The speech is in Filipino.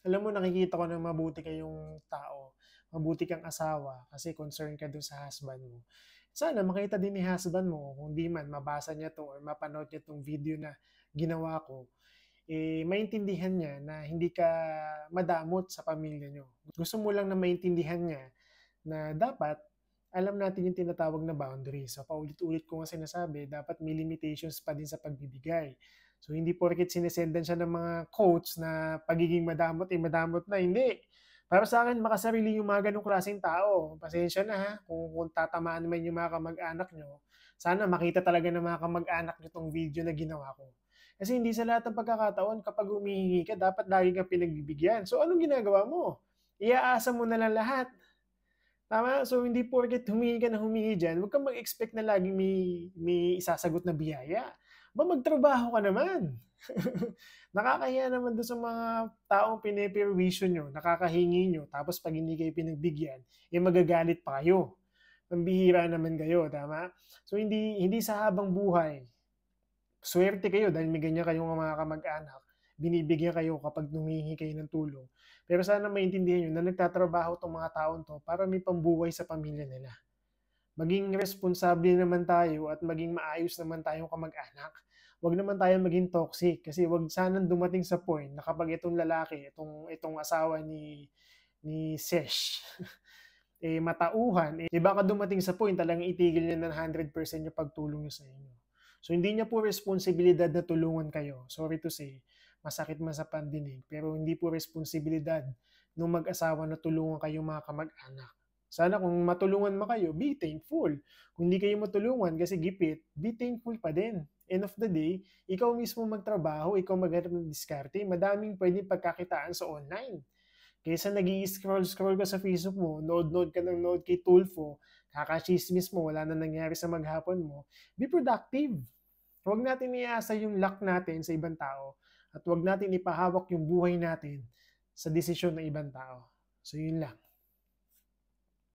Alam mo, nakikita ko na mabuti kayong tao, mabuti kang asawa kasi concern ka do'n sa husband mo. Sana makita din ni husband mo, kung di man mabasa niya 'to or mapanood niya 'tong video na ginawa ko, maintindihan niya na hindi ka madamot sa pamilya niyo. Gusto mo lang na maintindihan niya na dapat alam natin yung tinatawag na boundaries. So, paulit-ulit ko nga sinasabi, dapat may limitations pa din sa pagbibigay. So, hindi porket sinesendan siya ng mga quotes na pagiging madamot, madamot na. Hindi. Para sa akin, makasarili yung mga ganong klaseng tao. Pasensya na ha, kung tatamaan man yung mga kamag-anak nyo. Sana makita talaga ng mga kamag-anak nyo tong video na ginawa ko. Kasi hindi sa lahat ng pagkakataon, kapag humihingi ka, dapat lagi kang pinagbibigyan. So, anong ginagawa mo? Iaasa mo na lang lahat. Tama? So, hindi porket humingi ka na humingi diyan, huwag kang mag-expect na laging may isasagot na biyaya. Magtrabaho ka naman. Nakakahiya naman do'n sa mga taong pineperwisyo niyo, nakakahingi niyo, tapos 'pag hindi kayo pinagbigyan, magagalit pa kayo. Pambihira naman kayo, tama? So, hindi hindi sa habang buhay, swerte kayo dahil may ganyan kayong mga kamag-anak, binibigyan kayo kapag humihingi kayo ng tulong. Pero sana maintindihan niyo na nagtatrabaho 'tong mga taong 'to para may pambuhay sa pamilya nila. Maging responsable naman tayo at maging maayos naman tayong kamag-anak. Huwag naman tayong maging toxic kasi huwag sanang dumating sa point na kapag itong lalaki, itong asawa ni Sesh, matauhan, baka dumating sa point talagang itigil niya ng 100% yung pagtulong niya sa inyo. So, hindi niya po responsibilidad na tulungan kayo. Sorry to say, masakit man sa pandinig, pero hindi po responsibilidad ng mag-asawa na tulungan kayong mga kamag-anak. Sana kung matulungan mo kayo, be thankful. Kung hindi kayo matulungan kasi gipit, be thankful pa din. End of the day, ikaw mismo magtrabaho, ikaw maghanap ng diskarte, madaming pwedeng pagkakitaan sa online. Kaysa nag-i-scroll-scroll ka sa Facebook mo, nood-nood ka ng nood kay Tulfo, kakachismis mo, wala na nangyari sa maghapon mo, be productive. Huwag natin iasa yung luck natin sa ibang tao at huwag natin ipahawak yung buhay natin sa desisyon ng ibang tao. So, yun lang.